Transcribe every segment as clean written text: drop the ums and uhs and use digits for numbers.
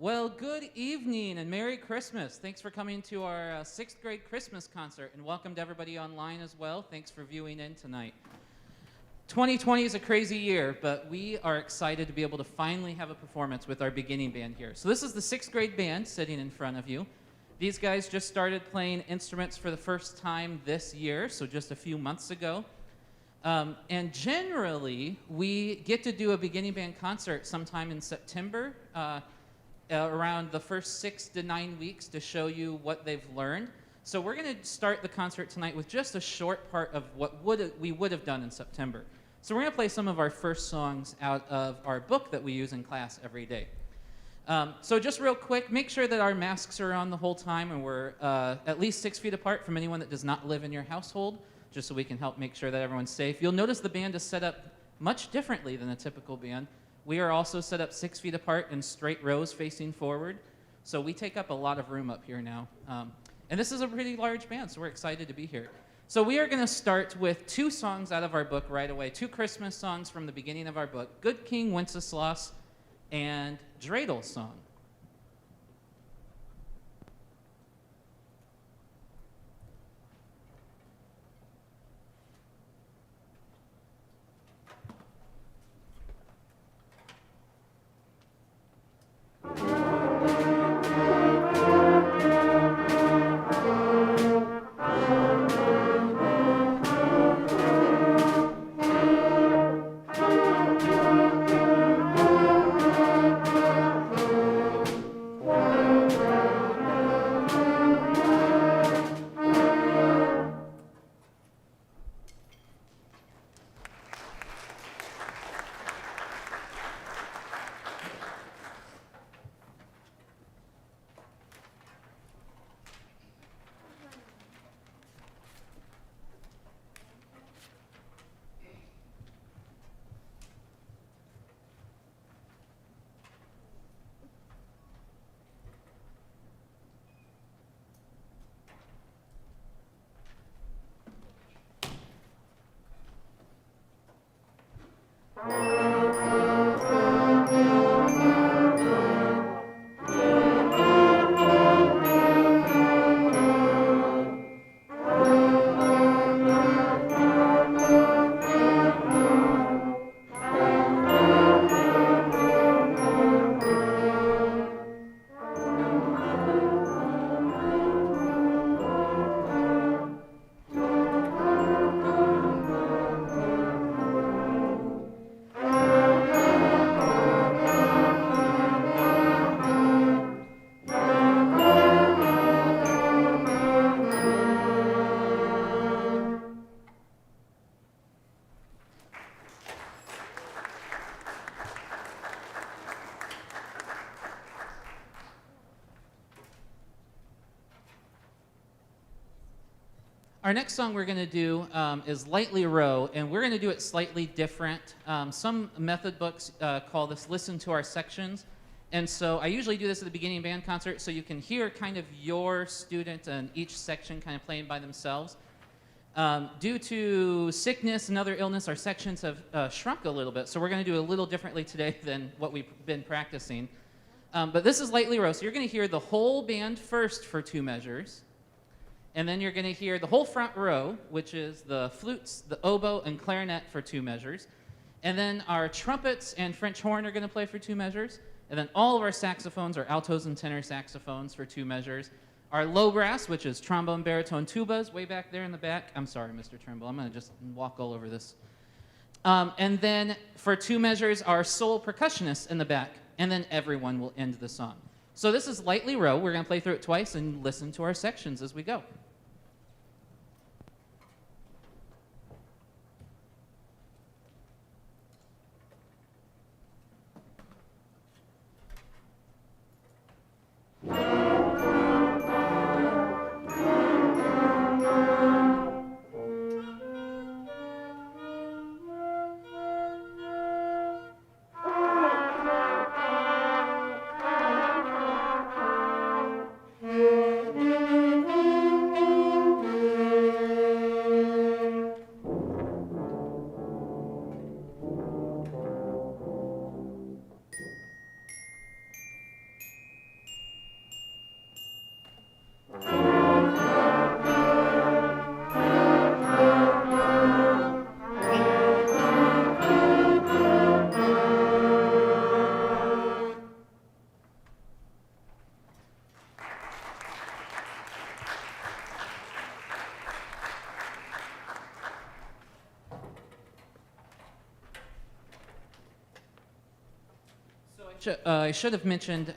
Well, good evening and Merry Christmas. Thanks for coming to our sixth grade Christmas concert, and welcome to everybody online as well. Thanks for viewing in tonight. 2020 is a crazy year, but we are excited to be able to finally have a performance with our beginning band here. So this is the sixth grade band sitting in front of you. These guys just started playing instruments for the first time this year, so just a few months ago. And generally, we get to do a beginning band concert sometime in September, around the first 6 to 9 weeks to show you what they've learned. So we're going to start the concert tonight with just a short part of what we would have done in September. So we're going to play some of our first songs out of our book that we use in class every day. So just real quick, make sure that our masks are on the whole time and we're at least 6 feet apart from anyone that does not live in your household, just so we can help make sure that everyone's safe. You'll notice the band is set up much differently than a typical band. We are also set up 6 feet apart in straight rows facing forward. So we take up a lot of room up here now. And this is a pretty large band, so we're excited to be here. So we are going to start with 2 songs out of our book right away, 2 Christmas songs from the beginning of our book, Good King Wenceslas and Dreidel Song. Our next song we're going to do is Lightly Row, and we're going to do it slightly different. Some method books call this Listen to Our Sections, and so I usually do this at the beginning band concert so you can hear kind of your student and each section kind of playing by themselves. Due to sickness and other illness, our sections have shrunk a little bit, so we're going to do a little differently today than what we've been practicing. But this is Lightly Row, so you're going to hear the whole band first for 2 measures. And then you're going to hear the whole front row, which is the flutes, the oboe, and clarinet for 2 measures. And then our trumpets and French horn are going to play for 2 measures. And then all of our saxophones, our altos and tenor saxophones for 2 measures. Our low brass, which is trombone, baritone, tubas, way back there in the back. I'm sorry, Mr. Trimble. I'm going to just walk all over this. And then for 2 measures, our sole percussionists in the back. And then everyone will end the song. So this is Lightly Row. We're going to play through it twice and listen to our sections as we go. I should have mentioned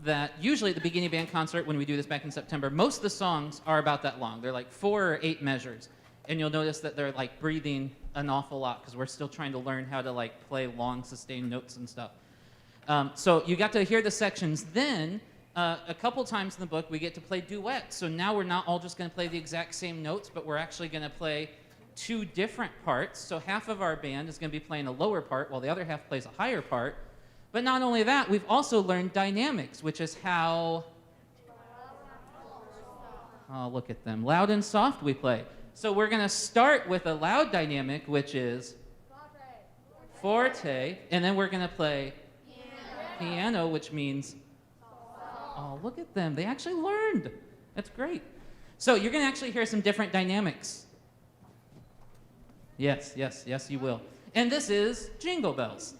that usually at the beginning of band concert, when we do this back in September, most of the songs are about that long. They're like 4 or 8 measures. And you'll notice that they're like breathing an awful lot because we're still trying to learn how to like play long sustained notes and stuff. So you got to hear the sections. Then a couple times in the book, we get to play duets. So now we're not all just going to play the exact same notes, but we're actually going to play 2 different parts. So half of our band is going to be playing a lower part while the other half plays a higher part. But not only that, we've also learned dynamics, which is how, oh, look at them, loud and soft we play. So we're going to start with a loud dynamic, which is forte, and then we're going to play piano, which means, oh, look at them, they actually learned. That's great. So you're going to actually hear some different dynamics. Yes, yes, yes, you will. And this is Jingle Bells.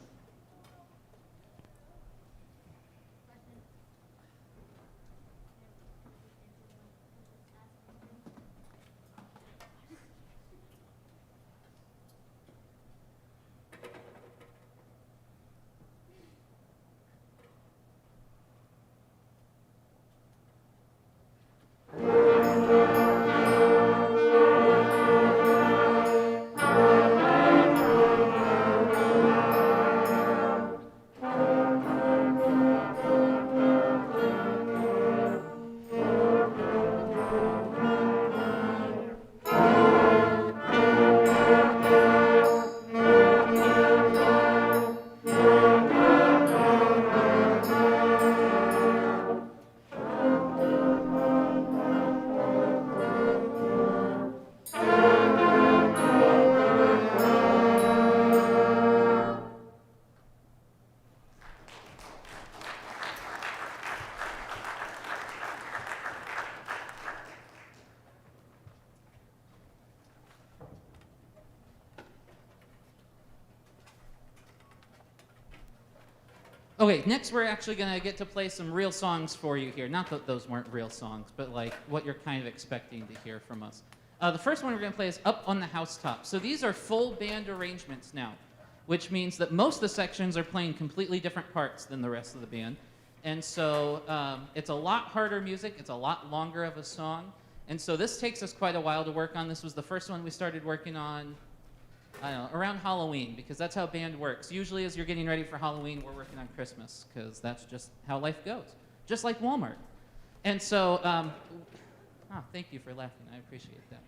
Okay, next we're actually going to get to play some real songs for you here. Not that those weren't real songs, but like what you're kind of expecting to hear from us. The first one we're going to play is Up on the Housetop. So these are full band arrangements now, which means that most of the sections are playing completely different parts than the rest of the band. And so it's a lot harder music. It's a lot longer of a song. And so this takes us quite a while to work on. This was the first one we started working on, I don't know, around Halloween, because that's how band works. Usually as you're getting ready for Halloween, we're working on Christmas, because that's just how life goes, just like Walmart. And so, thank you for laughing. I appreciate that.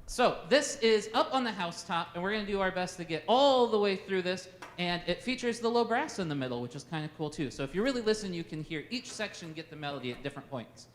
So this is Up on the Housetop, and we're going to do our best to get all the way through this, and it features the low brass in the middle, which is kind of cool too. So if you really listen, you can hear each section get the melody at different points.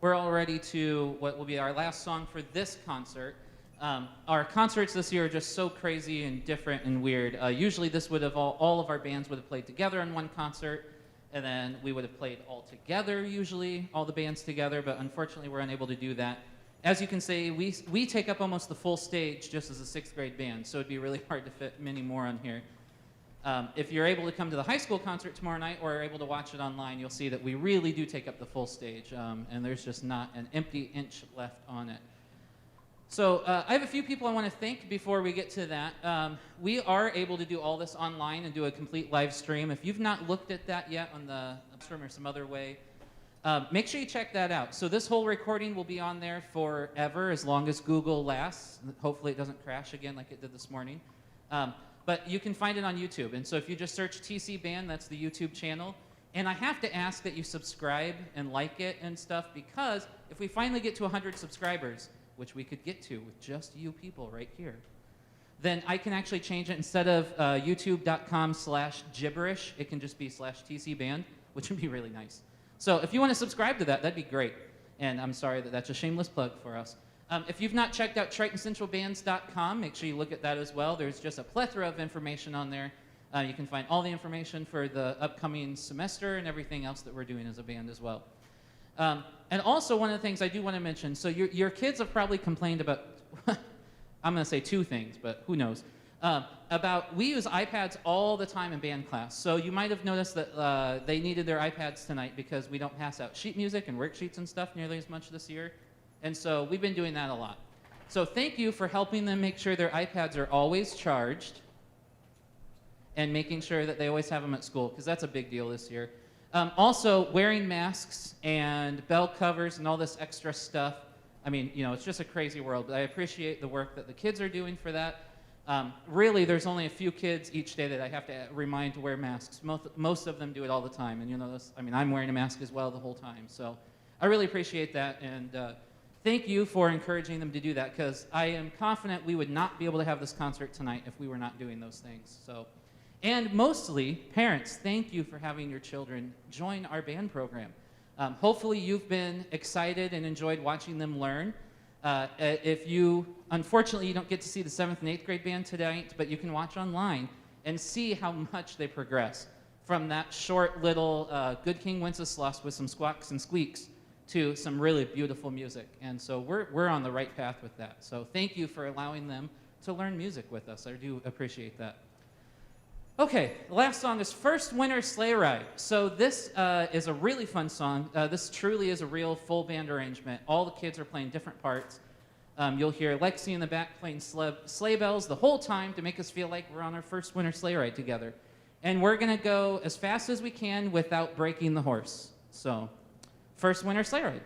we're all ready to what will be our last song for this concert. Our concerts this year are just so crazy and different and weird. Usually this would have all of our bands would have played together in one concert, and then we would have played all together usually, all the bands together, but unfortunately we're unable to do that. As you can see, we take up almost the full stage just as a sixth grade band, so it'd be really hard to fit many more on here. If you're able to come to the high school concert tomorrow night or are able to watch it online, you'll see that we really do take up the full stage, and there's just not an empty inch left on it. So I have a few people I want to thank before we get to that. We are able to do all this online and do a complete live stream. If you've not looked at that yet on the stream or some other way, make sure you check that out. So this whole recording will be on there forever, as long as Google lasts. Hopefully it doesn't crash again like it did this morning. But you can find it on YouTube. And so if you just search TC Band, that's the YouTube channel. And I have to ask that you subscribe and like it and stuff, because if we finally get to 100 subscribers, which we could get to with just you people right here, then I can actually change it. Instead of youtube.com/gibberish, it can just be /TC Band, which would be really nice. So if you want to subscribe to that, that'd be great. And I'm sorry that that's a shameless plug for us. If you've not checked out TritonCentralBands.com, make sure you look at that as well. There's just a plethora of information on there. You can find all the information for the upcoming semester and everything else that we're doing as a band as well. And also, one of the things I do want to mention, so your kids have probably complained about, I'm going to say two things, but who knows, we use iPads all the time in band class. So you might have noticed that they needed their iPads tonight because we don't pass out sheet music and worksheets and stuff nearly as much this year. And so we've been doing that a lot. So thank you for helping them make sure their iPads are always charged and making sure that they always have them at school, because that's a big deal this year. Also, wearing masks and bell covers and all this extra stuff. I mean, you know, it's just a crazy world, but I appreciate the work that the kids are doing for that. Really, there's only a few kids each day that I have to remind to wear masks. Most of them do it all the time, and you know this. I mean, I'm wearing a mask as well the whole time. So I really appreciate that, and thank you for encouraging them to do that, because I am confident we would not be able to have this concert tonight if we were not doing those things. So, and mostly, parents, thank you for having your children join our band program. Hopefully you've been excited and enjoyed watching them learn. Unfortunately, you don't get to see the 7th and 8th grade band tonight, but you can watch online and see how much they progress from that short little Good King Wenceslas with some squawks and squeaks to some really beautiful music. And so we're on the right path with that. So thank you for allowing them to learn music with us. I do appreciate that. Okay, the last song is First Winter Sleigh Ride. So this is a really fun song. This truly is a real full band arrangement. All the kids are playing different parts. You'll hear Lexi in the back playing sleigh bells the whole time to make us feel like we're on our first winter sleigh ride together. And we're gonna go as fast as we can without breaking the horse. So, First Winter Sleigh Ride.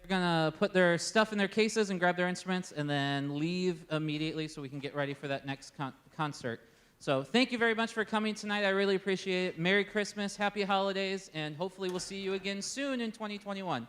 gonna put their stuff in their cases and grab their instruments and then leave immediately so we can get ready for that next concert. So thank you very much for coming tonight. I really appreciate it. Merry Christmas, happy holidays, and hopefully we'll see you again soon in 2021.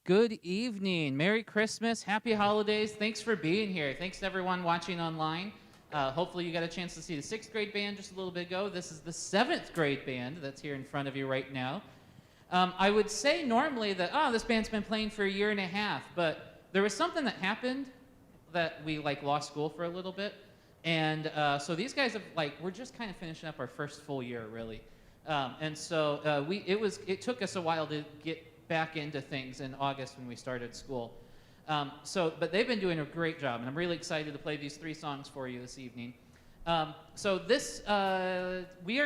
Good evening. Merry Christmas. Happy holidays. Thanks for being here. Thanks to everyone watching online. Hopefully you got a chance to see the 6th grade band just a little bit ago. This is the 7th grade band that's here in front of you right now. I would say normally that, this band's been playing for a year and a half, but there was something that happened that we lost school for a little bit. And so these guys have we're just kind of finishing up our first full year, really. And so it took us a while to get back into things in August when we started school. But they've been doing a great job, and I'm really excited to play these 3 songs for you this evening. We are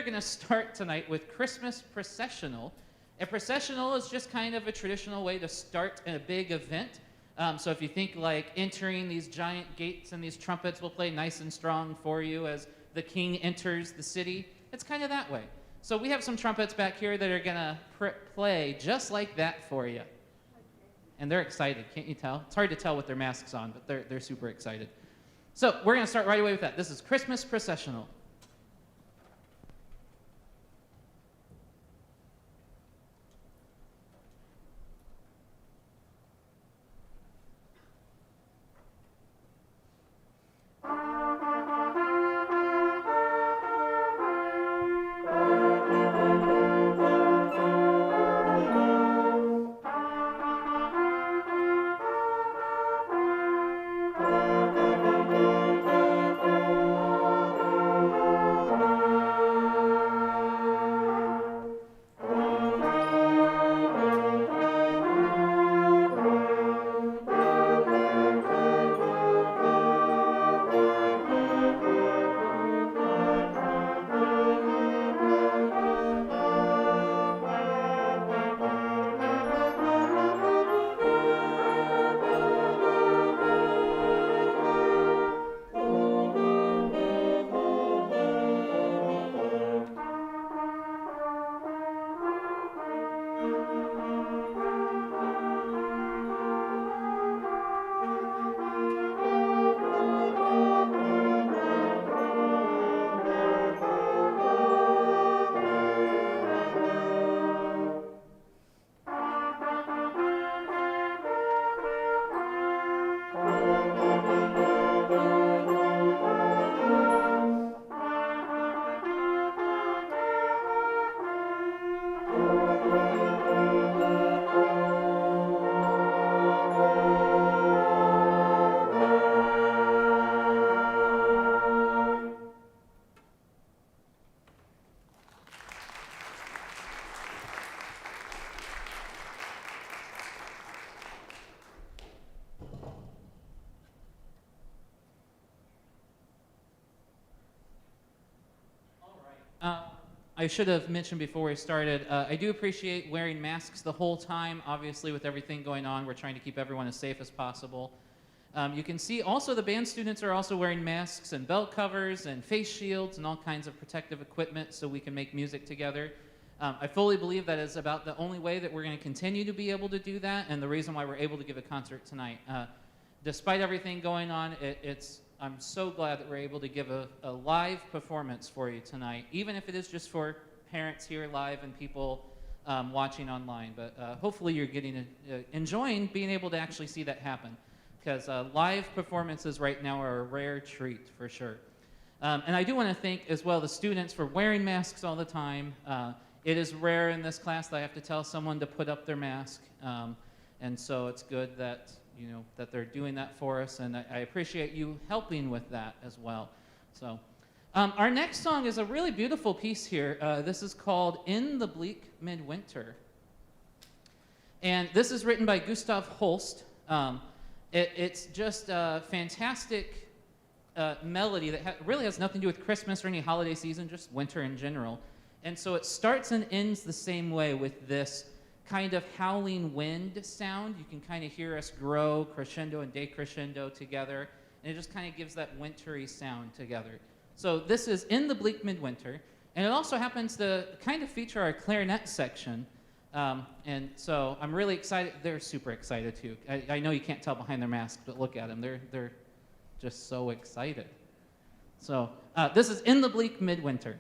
going to start tonight with Christmas Processional. A processional is just kind of a traditional way to start a big event. So if you think entering these giant gates and these trumpets will play nice and strong for you as the king enters the city, it's kind of that way. So we have some trumpets back here that are going to play just like that for you. And they're excited, can't you tell? It's hard to tell with their masks on, but they're super excited. So we're going to start right away with that. This is Christmas Processional. I should have mentioned before we started, I do appreciate wearing masks the whole time. Obviously, with everything going on, we're trying to keep everyone as safe as possible. You can see also the band students are also wearing masks and belt covers and face shields and all kinds of protective equipment so we can make music together. I fully believe that is about the only way that we're going to continue to be able to do that, and the reason why we're able to give a concert tonight. Despite everything going on, I'm so glad that we're able to give a live performance for you tonight, even if it is just for parents here live and people watching online. But hopefully you're enjoying being able to actually see that happen, because live performances right now are a rare treat for sure. And I do want to thank as well the students for wearing masks all the time. It is rare in this class that I have to tell someone to put up their mask, and so it's good that that they're doing that for us, and I appreciate you helping with that as well. So our next song is a really beautiful piece here. This is called In the Bleak Midwinter. And this is written by Gustav Holst. It's just a fantastic melody that really has nothing to do with Christmas or any holiday season, just winter in general. And so it starts and ends the same way with this kind of howling wind sound. You can kind of hear us grow crescendo and decrescendo together, and it just kind of gives that wintry sound together. So this is In the Bleak Midwinter, and it also happens to kind of feature our clarinet section, and so I'm really excited. They're super excited too. I know you can't tell behind their masks, but look at them. They're just so excited. So this is In the Bleak Midwinter.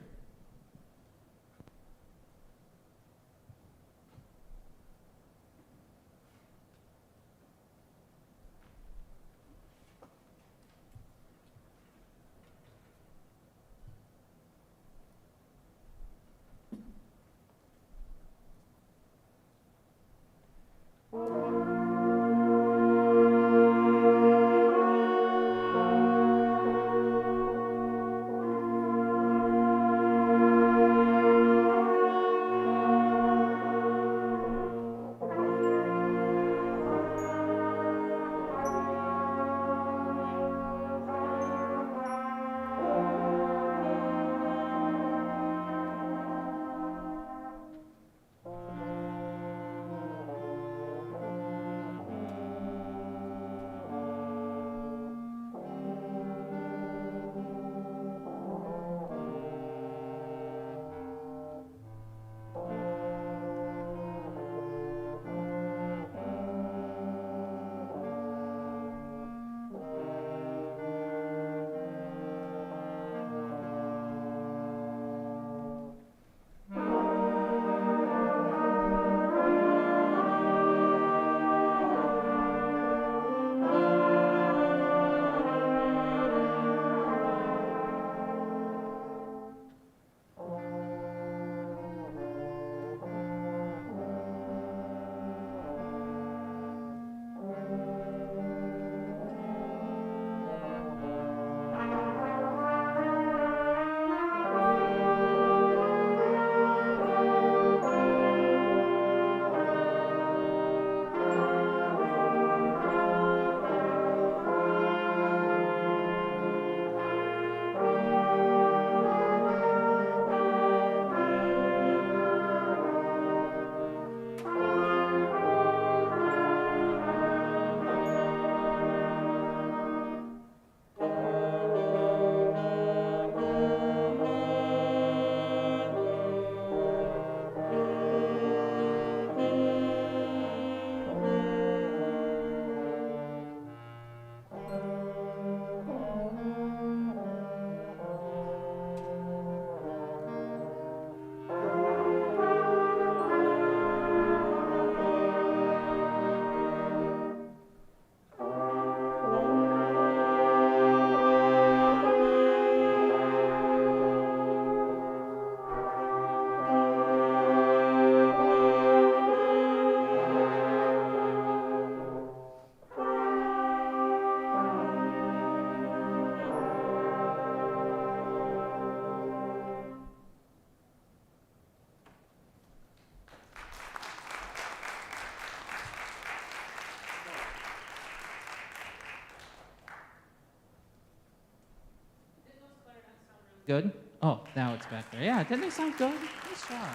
Good? Oh, now it's back there. Yeah, didn't they sound good? Nice job.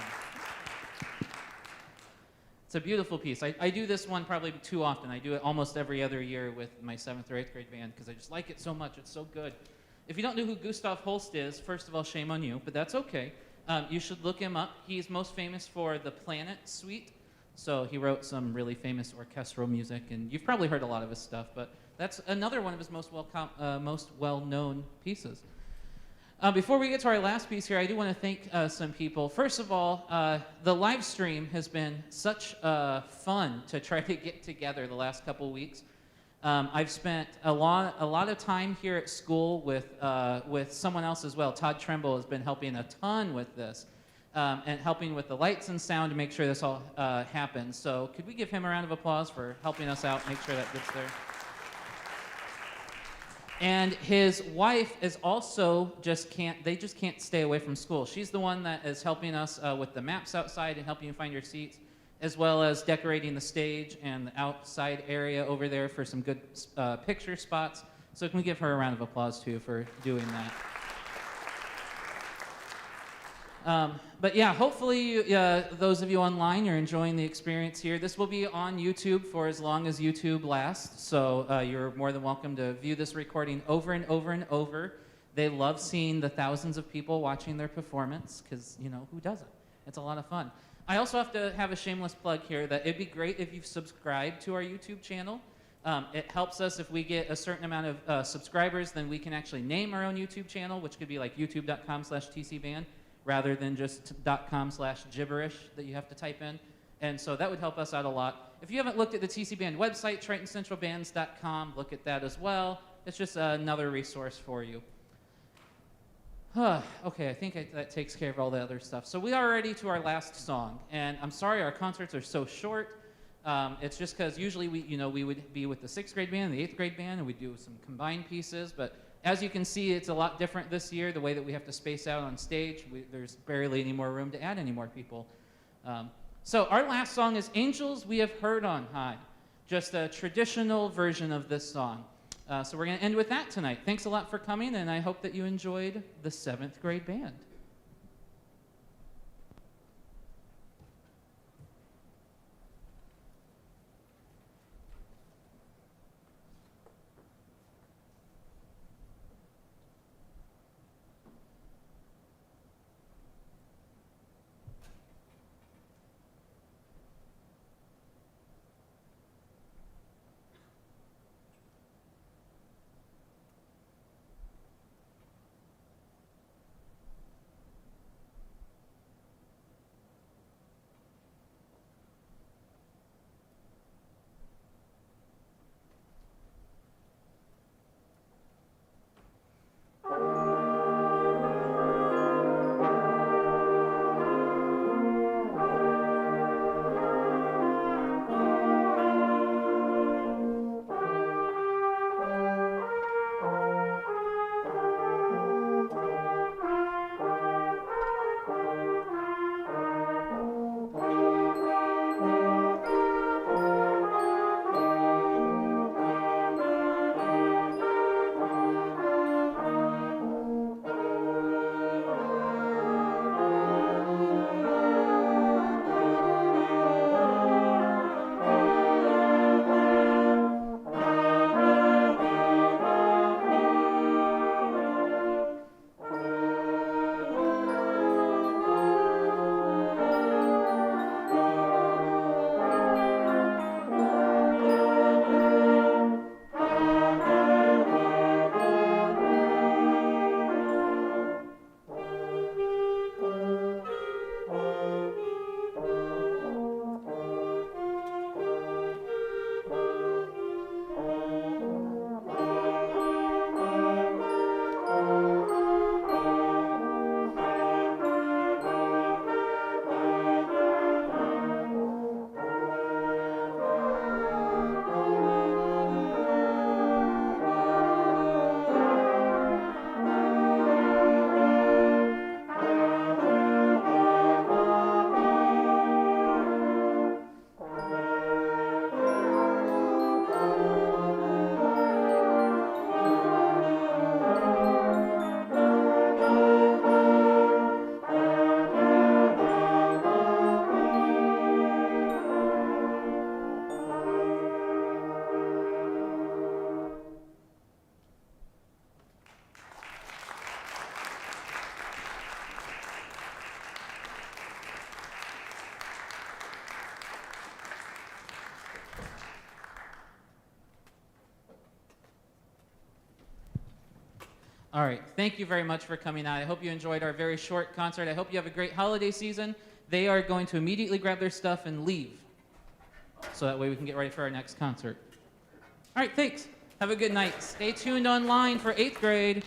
It's a beautiful piece. I do this one probably too often. I do it almost every other year with my 7th or 8th grade band because I just like it so much. It's so good. If you don't know who Gustav Holst is, first of all, shame on you, but that's okay. You should look him up. He's most famous for the Planet Suite. So he wrote some really famous orchestral music, and you've probably heard a lot of his stuff, but that's another one of his most well-known pieces. Before we get to our last piece here, I do want to thank some people. First of all, the live stream has been such fun to try to get together the last couple weeks. I've spent a lot of time here at school with someone else as well. Todd Tremble has been helping a ton with this and helping with the lights and sound to make sure this all happens. So could we give him a round of applause for helping us out, make sure that gets there? And his wife is also just can't stay away from school. She's the one that is helping us with the maps outside and helping you find your seats, as well as decorating the stage and the outside area over there for some good picture spots. So can we give her a round of applause too for doing that? But yeah, hopefully those of you online are enjoying the experience here. This will be on YouTube for as long as YouTube lasts, so you're more than welcome to view this recording over and over and over. They love seeing the thousands of people watching their performance because, you know, who doesn't? It's a lot of fun. I also have to have a shameless plug here that it'd be great if you subscribe to our YouTube channel. It helps us if we get a certain amount of subscribers, then we can actually name our own YouTube channel, which could be like youtube.com/TCBand. Rather than just .com/gibberish that you have to type in. And so that would help us out a lot. If you haven't looked at the TC Band website, TritonCentralBands.com, look at that as well. It's just another resource for you. Okay, I think that takes care of all the other stuff. So we are ready to our last song. And I'm sorry our concerts are so short. It's just because usually we would be with the 6th grade band, the 8th grade band, and we do some combined pieces. But as you can see, it's a lot different this year, the way that we have to space out on stage. There's barely any more room to add any more people. So our last song is Angels We Have Heard on High, just a traditional version of this song. So we're going to end with that tonight. Thanks a lot for coming, and I hope that you enjoyed the 7th grade band. All right. Thank you very much for coming out. I hope you enjoyed our very short concert. I hope you have a great holiday season. They are going to immediately grab their stuff and leave, so that way we can get ready for our next concert. All right. Thanks. Have a good night. Stay tuned online for 8th grade.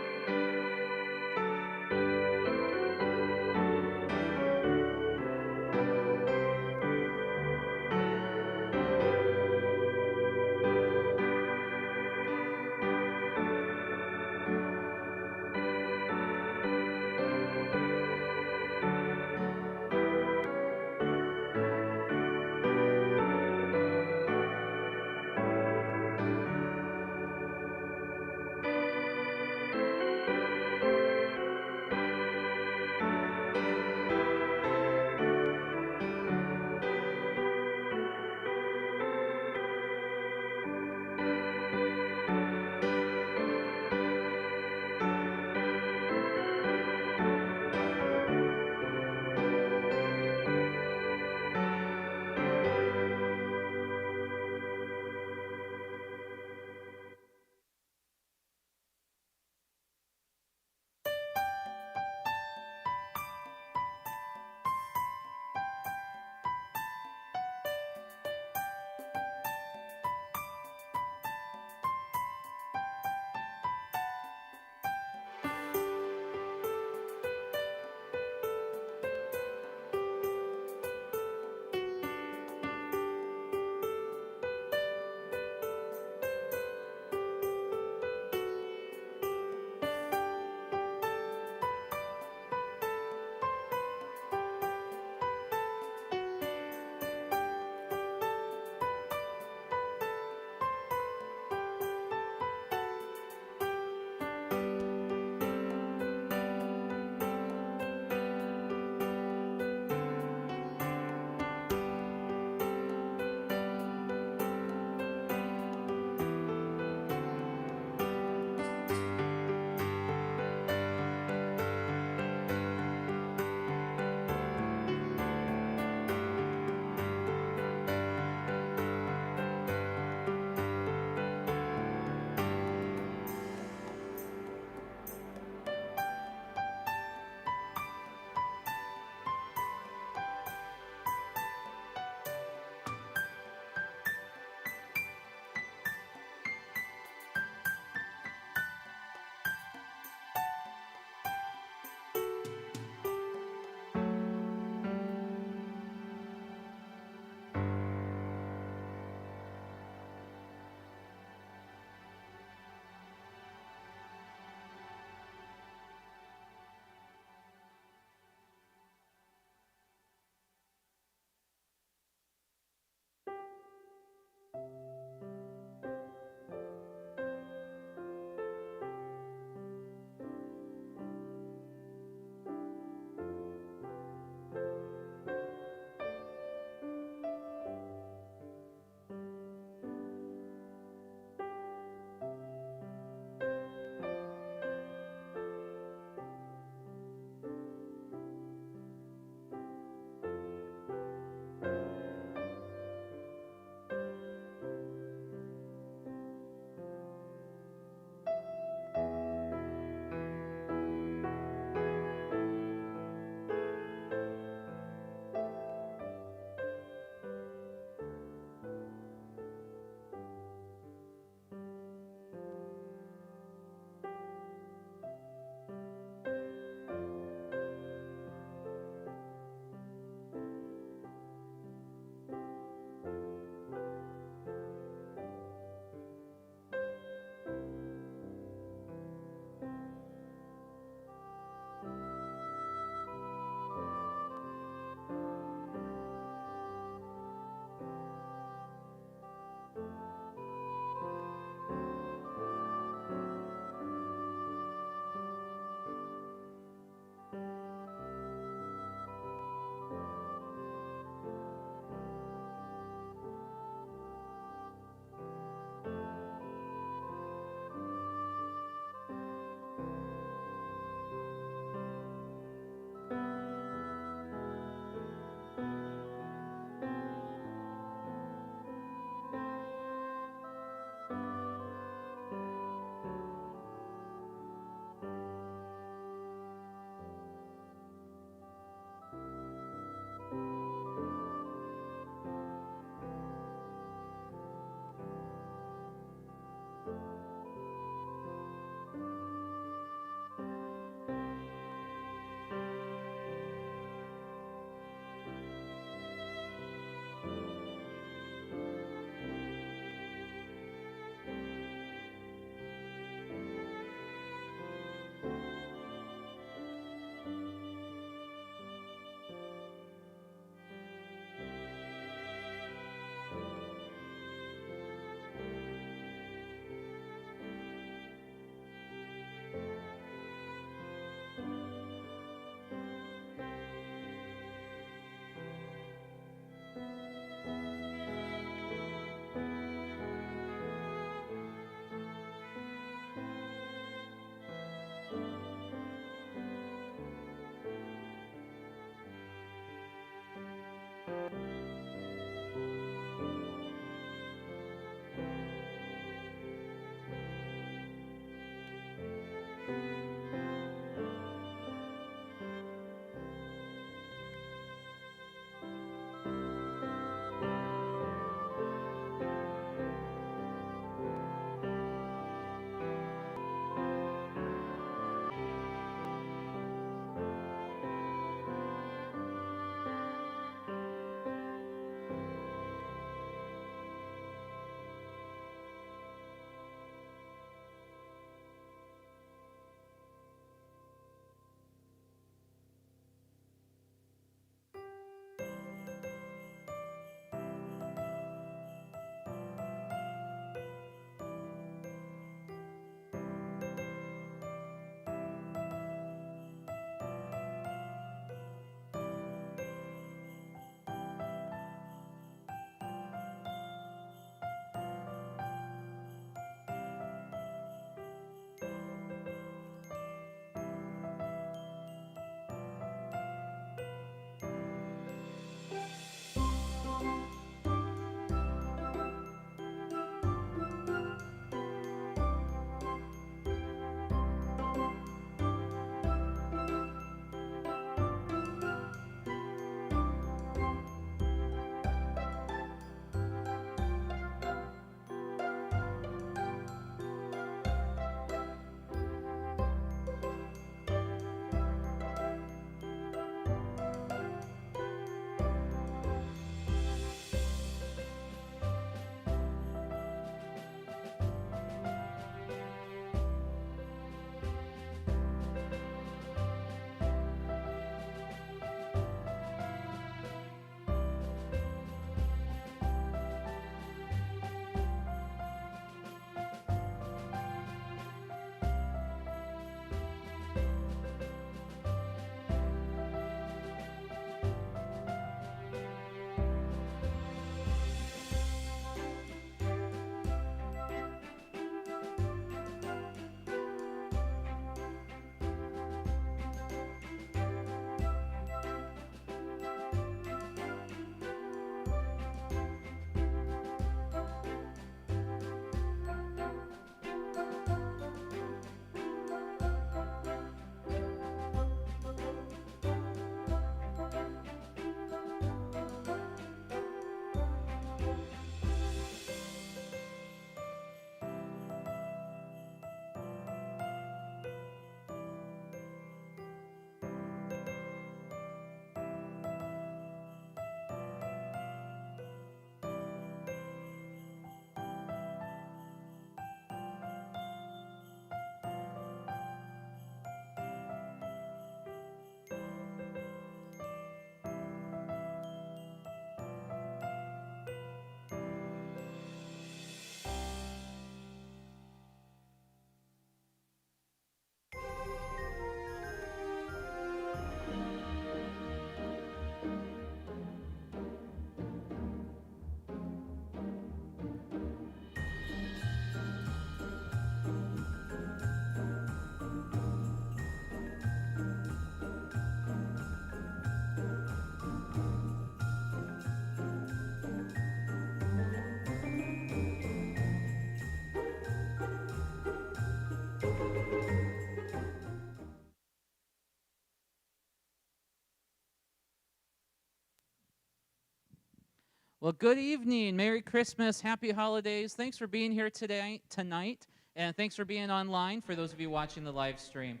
Well, good evening. Merry Christmas. Happy holidays. Thanks for being here tonight, and thanks for being online for those of you watching the live stream.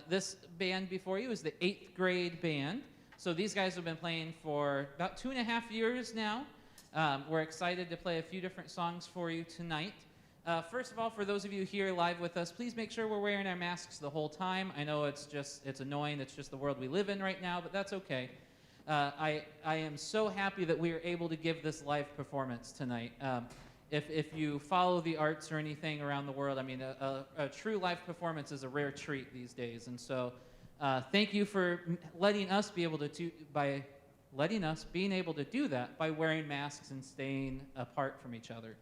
This band before you is the 8th grade band. So these guys have been playing for about 2.5 years now. We're excited to play a few different songs for you tonight. First of all, for those of you here live with us, please make sure we're wearing our masks the whole time. I know it's annoying. It's just the world we live in right now, but that's okay. I am so happy that we are able to give this live performance tonight. If you follow the arts or anything around the world, I mean, a true live performance is a rare treat these days. And so thank you for letting us being able to do that by wearing masks and staying apart from each other.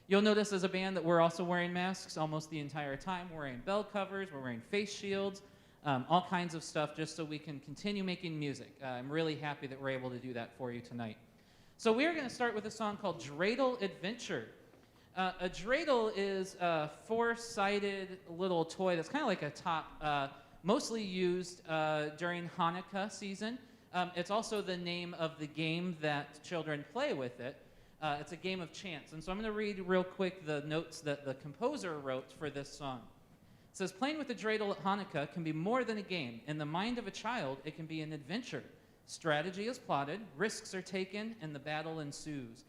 You'll notice as a band that we're also wearing masks almost the entire time. We're wearing bell covers, we're wearing face shields, all kinds of stuff just so we can continue making music. I'm really happy that we're able to do that for you tonight. So we're going to start with a song called Dreidel Adventure. A dreidel is a four-sided little toy that's kind of like a top, mostly used during Hanukkah season. It's also the name of the game that children play with it. It's a game of chance. And so I'm going to read real quick the notes that the composer wrote for this song. It says, playing with the dreidel at Hanukkah can be more than a game. In the mind of a child, it can be an adventure. Strategy is plotted, risks are taken, and the battle ensues.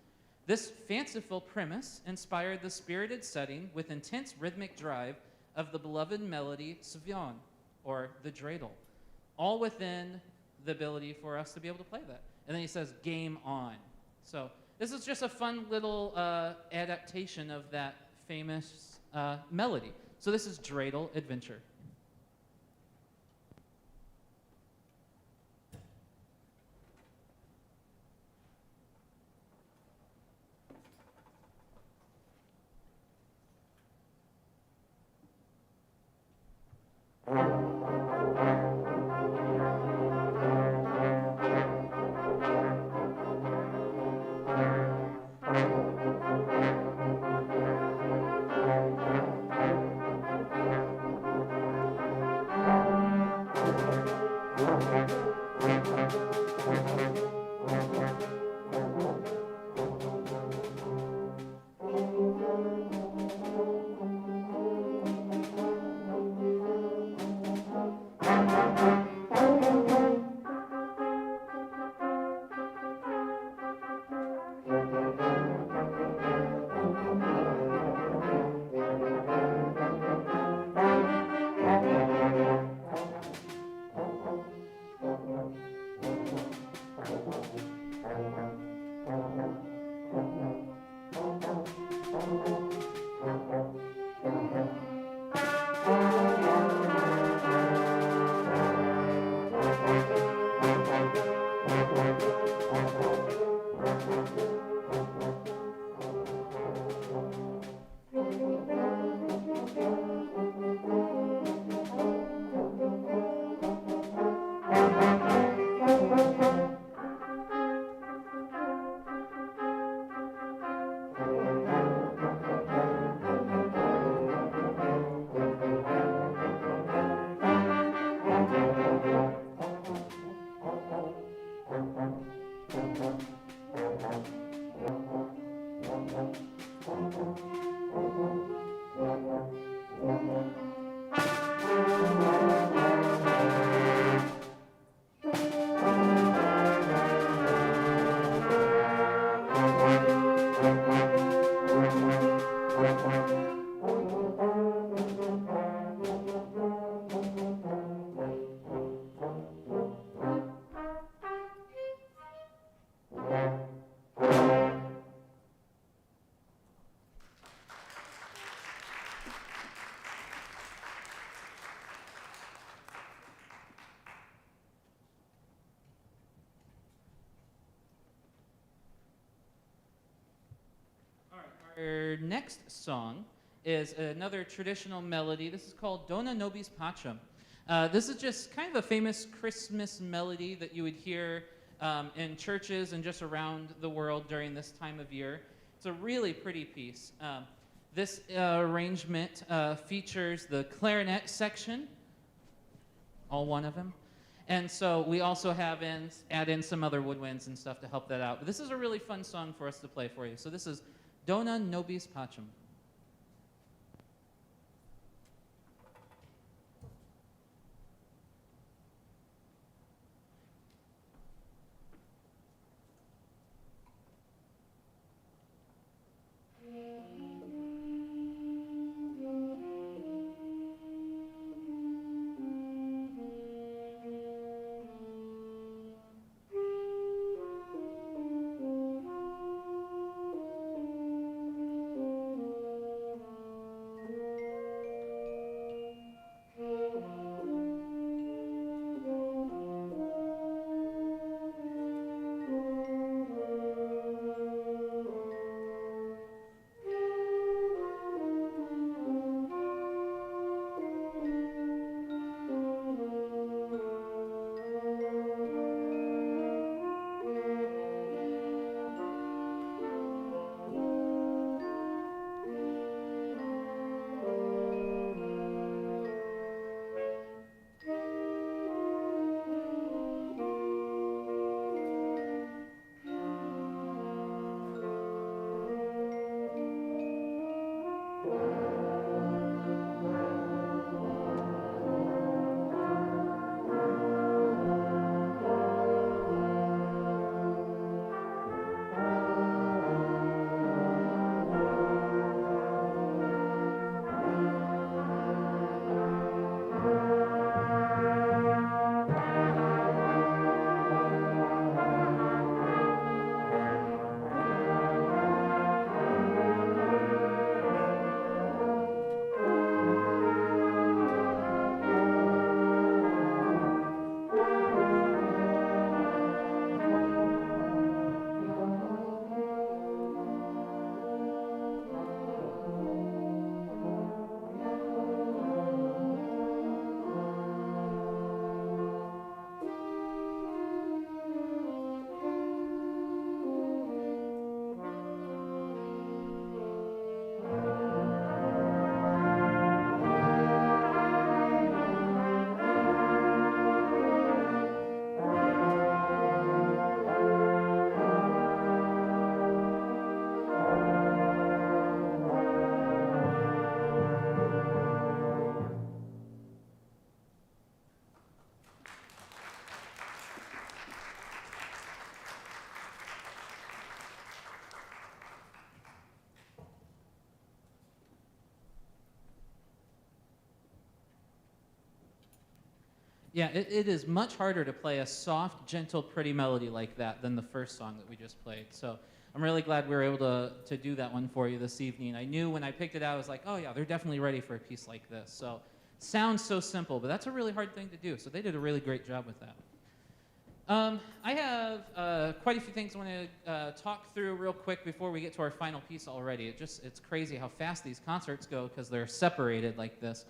This fanciful premise inspired the spirited setting with intense rhythmic drive of the beloved melody Svion, or the dreidel, all within the ability for us to be able to play that. And then he says, game on. So this is just a fun little adaptation of that famous melody. So this is Dreidel Adventure. Our next song is another traditional melody. This is called Dona Nobis Pacem. This is just kind of a famous Christmas melody that you would hear in churches and just around the world during this time of year. It's a really pretty piece. This arrangement features the clarinet section, all one of them. And so we also add in some other woodwinds and stuff to help that out. But this is a really fun song for us to play for you. So this is Dona Nobis Pacem. Yeah, it is much harder to play a soft, gentle, pretty melody like that than the first song that we just played. So I'm really glad we were able to do that one for you this evening. I knew when I picked it out, I was like, oh yeah, they're definitely ready for a piece like this. So sounds so simple, but that's a really hard thing to do. So they did a really great job with that. I have quite a few things I want to talk through real quick before we get to our final piece already. It's crazy how fast these concerts go because they're separated like this.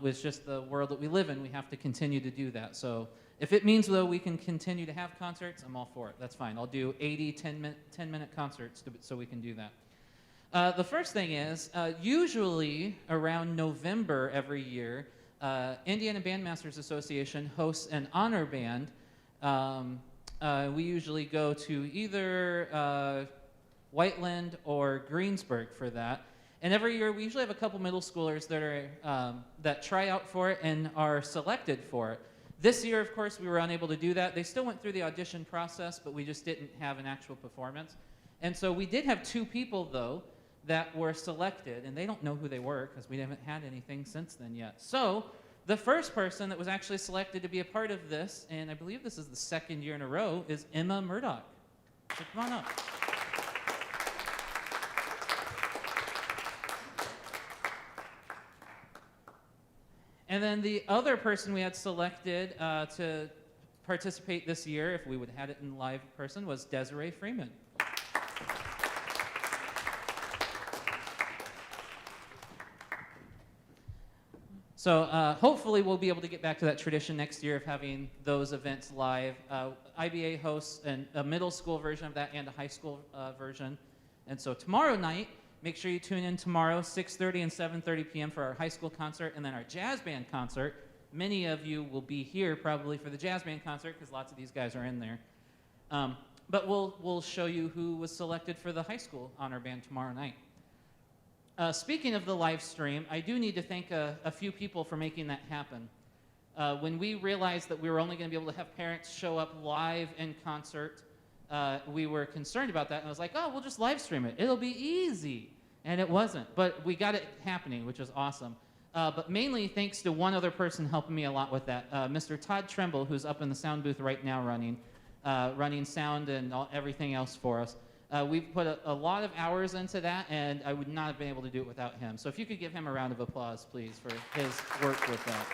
With just the world that we live in, we have to continue to do that. So if it means, though, we can continue to have concerts, I'm all for it. That's fine. I'll do 80 10-minute concerts so we can do that. The first thing is, usually around November every year, Indiana Bandmasters Association hosts an honor band. We usually go to either Whiteland or Greensburg for that. And every year, we usually have a couple middle schoolers that are that try out for it and are selected for it. This year, of course, we were unable to do that. They still went through the audition process, but we just didn't have an actual performance. And so we did have 2 people, though, that were selected, and they don't know who they were because we haven't had anything since then yet. So the first person that was actually selected to be a part of this, and I believe this is the 2nd year in a row, is Emma Murdoch. So come on up. And then the other person we had selected to participate this year, if we would have had it in live person, was Desiree Freeman. So hopefully we'll be able to get back to that tradition next year of having those events live. IBA hosts a middle school version of that and a high school version. And so tomorrow night, make sure you tune in tomorrow, 6:30 and 7:30 p.m. for our high school concert and then our jazz band concert. Many of you will be here probably for the jazz band concert because lots of these guys are in there. But we'll show you who was selected for the high school honor band tomorrow night. Speaking of the live stream, I do need to thank a few people for making that happen. When we realized that we were only going to be able to have parents show up live in concert, we were concerned about that, and I was like, oh, we'll just live stream it. It'll be easy. And it wasn't, but we got it happening, which is awesome. But mainly thanks to one other person helping me a lot with that, Mr. Todd Trimble, who's up in the sound booth right now running sound and everything else for us. We've put a lot of hours into that, and I would not have been able to do it without him. So if you could give him a round of applause, please, for his work with that.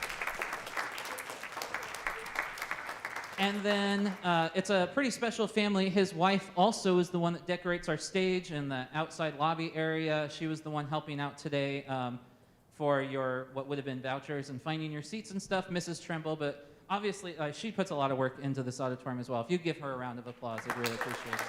And then it's a pretty special family. His wife also is the one that decorates our stage in the outside lobby area. She was the one helping out today for your what would have been vouchers and finding your seats and stuff, Mrs. Trimble. But obviously, she puts a lot of work into this auditorium as well. If you give her a round of applause, I'd really appreciate it.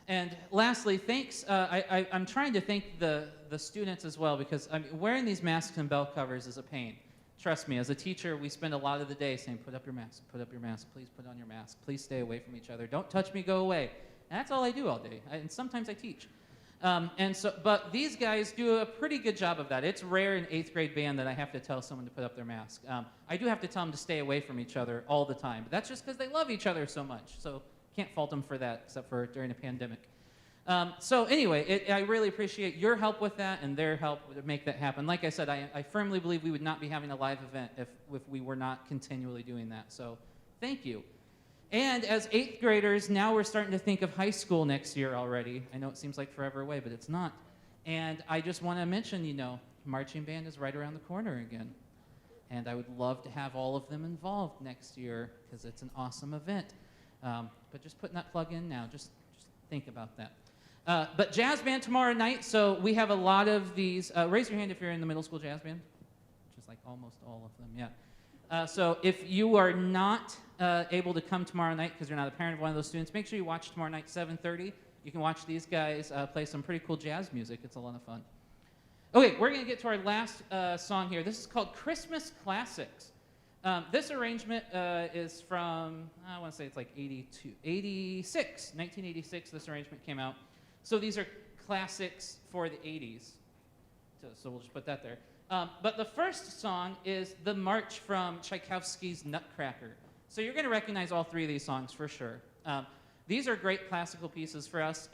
And lastly, thanks. I'm trying to thank the students as well because wearing these masks and bell covers is a pain. Trust me, as a teacher, we spend a lot of the day saying, put up your mask, please put on your mask, please stay away from each other, don't touch me, go away. And that's all I do all day, and sometimes I teach. But these guys do a pretty good job of that. It's rare in 8th grade band that I have to tell someone to put up their mask. I do have to tell them to stay away from each other all the time, but that's just because they love each other so much. So can't fault them for that, except for during a pandemic. So anyway, I really appreciate your help with that and their help to make that happen. Like I said, I firmly believe we would not be having a live event if we were not continually doing that. So thank you. And as 8th graders, now we're starting to think of high school next year already. I know it seems like forever away, but it's not. And I just want to mention, marching band is right around the corner again. And I would love to have all of them involved next year because it's an awesome event. But just putting that plug in now, just think about that. But jazz band tomorrow night, so we have a lot of these. Raise your hand if you're in the middle school jazz band, which is like almost all of them, yeah. So if you are not able to come tomorrow night because you're not a parent of one of those students, make sure you watch tomorrow night, 7:30. You can watch these guys play some pretty cool jazz music. It's a lot of fun. Okay, we're going to get to our last song here. This is called Christmas Classics. This arrangement is from, I want to say it's like 1986, this arrangement came out. So these are classics for the 80s. So we'll just put that there. But the first song is the march from Tchaikovsky's Nutcracker. So you're going to recognize all 3 of these songs for sure. These are great classical pieces for us.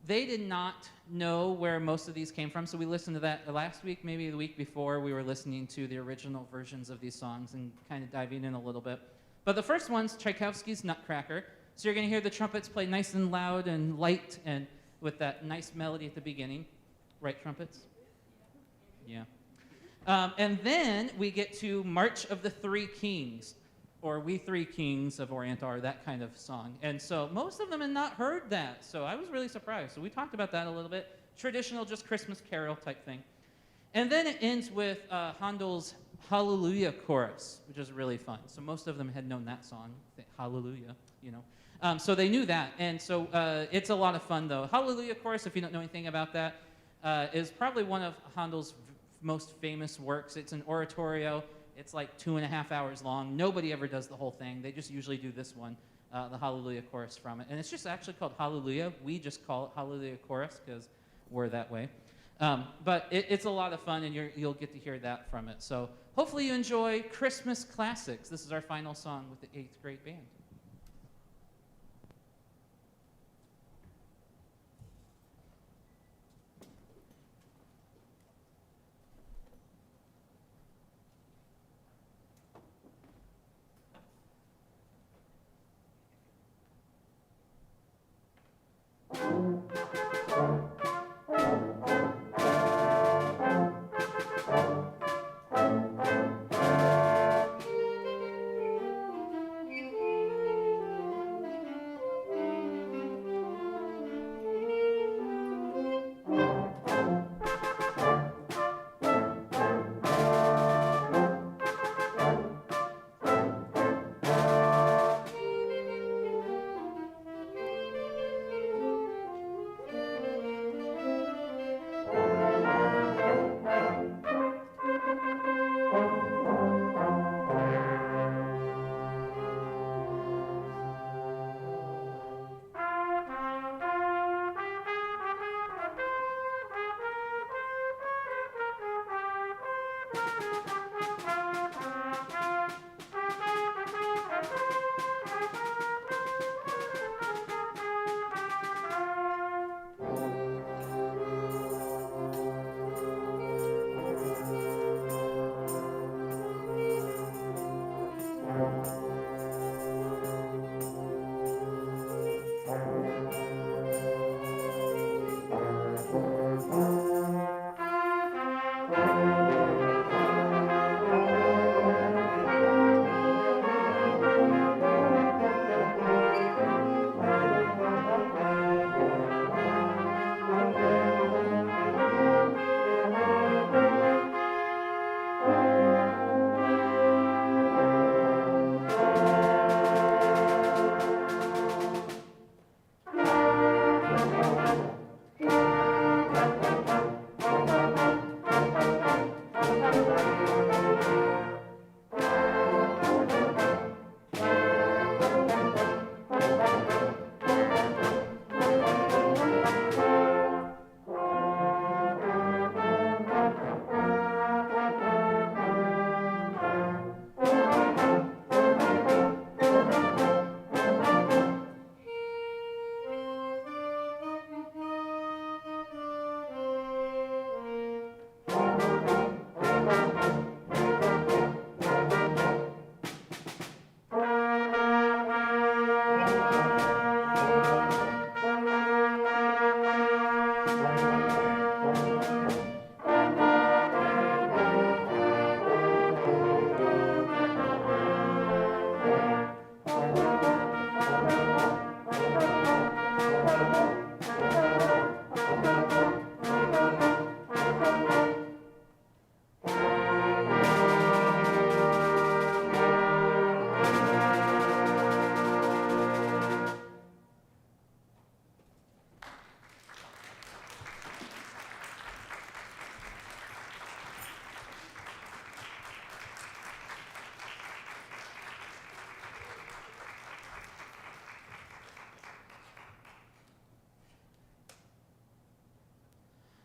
They did not know where most of these came from, so we listened to that last week, maybe the week before. We were listening to the original versions of these songs and kind of diving in a little bit. But the first one's Tchaikovsky's Nutcracker. So you're going to hear the trumpets play nice and loud and light and with that nice melody at the beginning. Right, trumpets? Yeah. And then we get to March of the Three Kings, or We Three Kings of Orient Are, that kind of song. And so most of them had not heard that, so I was really surprised. So we talked about that a little bit. Traditional, just Christmas carol type thing. And then it ends with Handel's Hallelujah chorus, which is really fun. So most of them had known that song, Hallelujah, you know. So they knew that, and so it's a lot of fun, though. Hallelujah chorus, if you don't know anything about that, is probably one of Handel's most famous works. It's an oratorio. It's like 2.5 hours long. Nobody ever does the whole thing. They just usually do this one, the Hallelujah chorus from it. And it's just actually called Hallelujah. We just call it Hallelujah chorus because we're that way. But it's a lot of fun, and you'll get to hear that from it. So hopefully you enjoy Christmas classics. This is our final song with the 8th grade band.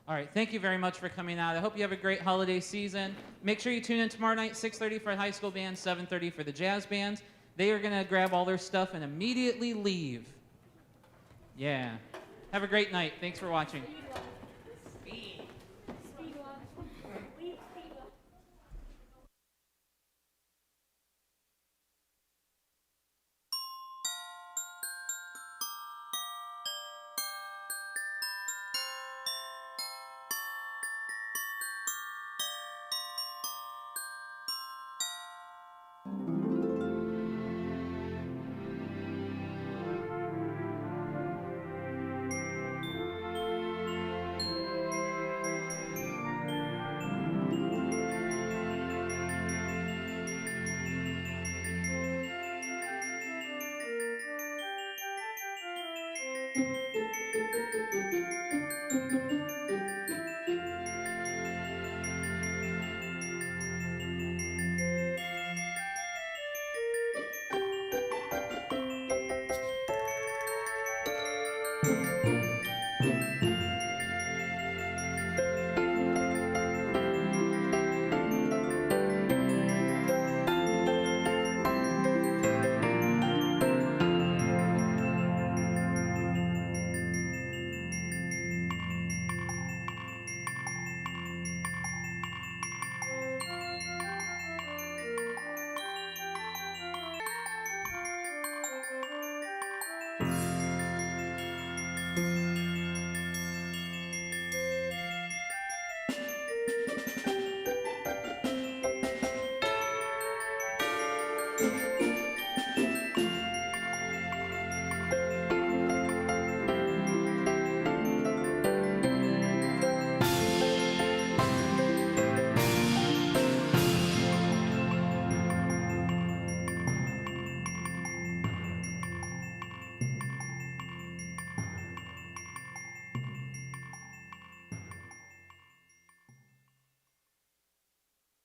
All right, thank you very much for coming out. I hope you have a great holiday season. Make sure you tune in tomorrow night, 6:30 for the high school band, 7:30 for the jazz bands. They are going to grab all their stuff and immediately leave. Yeah. Have a great night. Thanks for watching.